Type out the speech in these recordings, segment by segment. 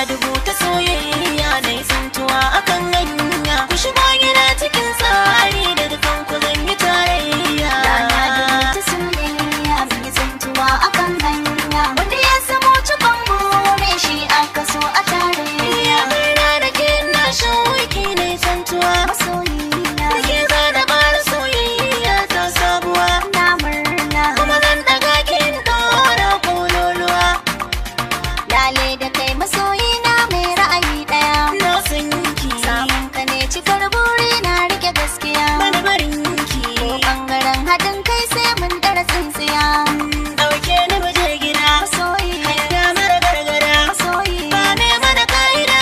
dubu ta soyayya na yi tsintuwa akan hanya. Ku shigo gida cikin tsari da dukan ku zan yi tarayya. Rana dubu ta soyayya mun yi tsintuwa akan hanya. Wanda ya zamo cikon more shi aka so a tarayya. Murna da ke na shauki na yi tsintuwa. Masoyina Da ke zana ƙara soyayya ta sabuwa. na murna. Kuma zan ɗaga kin ɗora kololuwa. Lale da kai masoyina mai ra'ayi ɗaya. Na san ki Samun ka ne cikar buri na rike gaskiya. bani barin ki. Ko ɓangaren haɗin kai sai mun ɗara tsintsiya. Ɗauke ni mu je gida. Masoyi, Hanya mara gargara. masoyi. Ba me mana ka'ida.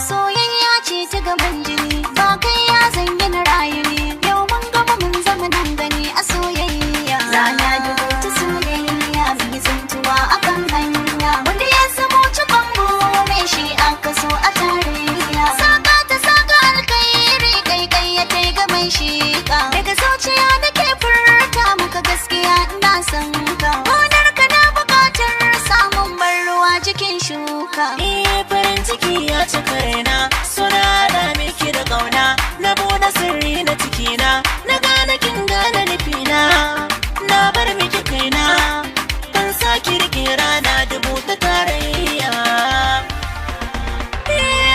Soyayya ce ta gaban jini, ba kai ya zanyi na rayu ne. Yau mun gama mun zama nan gani a soyayya. Rana dubu ta soyayya mun yi tsintuwa akan hanya. Wanda ya zamo cikon bore shi aka so a tarayya. Saka ta saka alkairi kai kai ya tai ga mai shika. Daga zuciya nake furta maka gaskiya ina son ka. Gonar ka na bukatar samun ban ruwa jikin shuka. Farin ciki ya cika raina. Suna da miki da ƙauna. Na buɗe sirri na cikina. Na gane kin gane nufina. Na bar miki kaina. Ban saki rike rana dubu ta tarayya.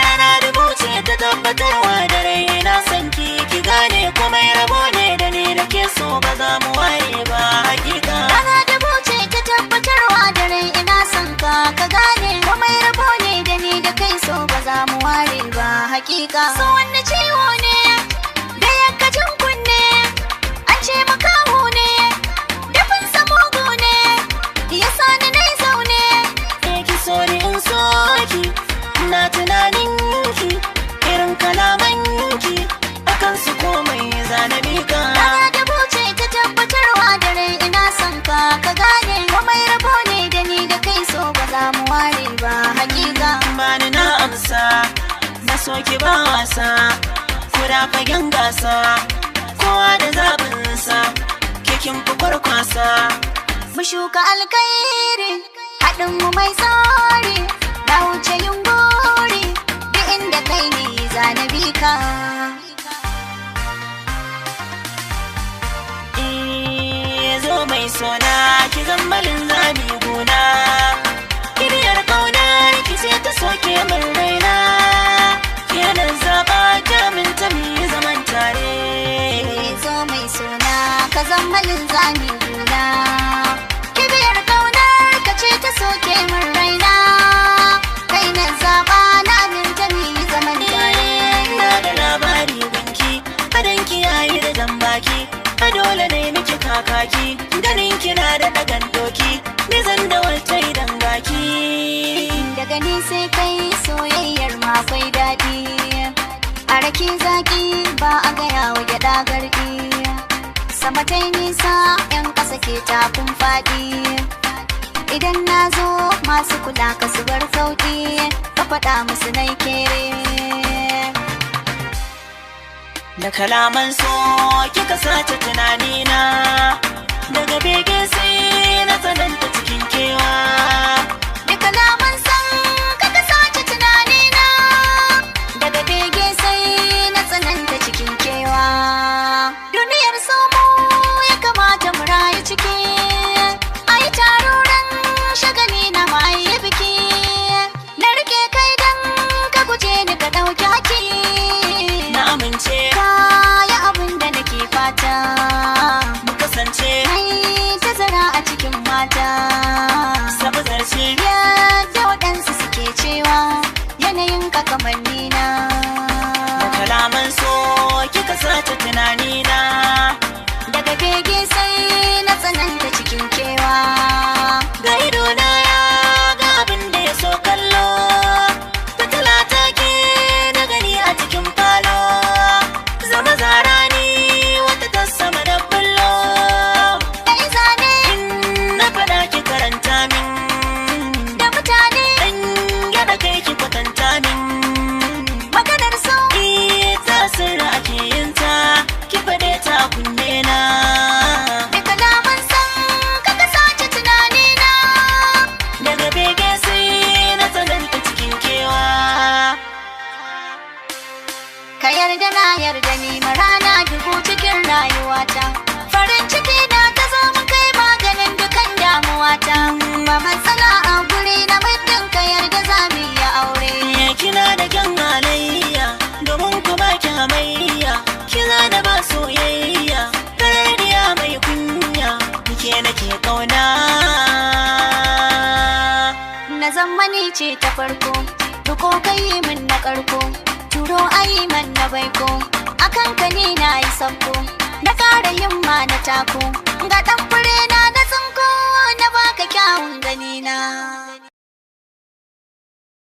Rana dubu ce ta tabbatarwa da rai. Na san ki gane kuma rabo ne da ni da ke so ba za mu ware ba hakika. Rana dubu ce ta tabbatarwa da rai ina son ka ka gane komai rabo ne da ni da kai so ba za mu ware ba hakika. So wanda ciwo ne da yakkacin kunne an ce makaho ne dafin samugu ne ya sani na zaune. Ki so ni in so ki. Na tunanin ki. Irin kalaman ki. Akan su komai zanabi ka. Rana dubu ce ta tabbatarwa da rai ina son ka ka gane komai rabo ne da ni da kai so ba za mu ware ba hakika. Bani na amsa. Na so ki ba wasa. Kuda fagen gasa. Kowa da zaɓinsa. Kekin fi kwarkwasa. Mu shuka alkairi haɗin mu mai tsari na wuce yin gori duk inda kai ne zanabi ka. Zo mai sona ki zammalin zami gona. Kiriyar ƙaunar ki ce ta soke min raina. Kenan zaɓa jamin ta mi zaman tare. Zo mai suna ka zammalin zami guna. Kibiyar ƙaunar ka ce ta soke min raina. Kai na zaɓa na aminta mu yi zaman tare. Na da labari gunki, adanki yayi da jan baki. A dole ne miki kakaki, ganin kina da ɗagan doki. Ni zan da wata idan gaki. Daga ni sai kai soyayyar ma akwai daɗi. A rake zaki ba a gaya wa gyaɗa garki. Sama ta nisa 'yan ƙasa ke tafin faɗi. Idan na zo masu kula ka su bar sauƙi. Ka faɗa musu nai kere. Da kalaman so kika sace tunanina. Daga bege sai na tsananta cikin kewa. Da kalaman san ka sace tunanina. Daga bege sai na tsananta cikin kewa. Duniyar somo ya kamata mu rayu ciki. Ai taruran shagali na ma'ayi biki. Na rike kai dan ka guje ni ka ɗauki haki. Na amince Kaya abin da nake fata. mu kasance Ai tazara a cikin mata. sabu zarce. Yadda waɗansu suke cewa yanayin ka kamar nina. Da kalaman so kika sace tunanina. Daga bege sai na tsananta cikin kewa. Ga idona ya ga abin da ya so kallo. Fitila ta ke na gani a cikin falo. ka yarda na yarda ni marana dubu cikin rayuwata. Farin ciki na ta zo mu kai maganin dukan damuwata. Ba matsala a guri na muddin ka yarda za mu yi aure. Kina da kyan halayya domin ku ba ki hamayya, kina da ba soyayya gardiya mai kunya, ke nake kauna. Na zammani ce ta farko, duko kai min na karko, turo ayi man na baiko, akan ka ne na yi sabko, na kara yin ma na tako, ga ɗan fure na tsinko na baka kyawun ganina.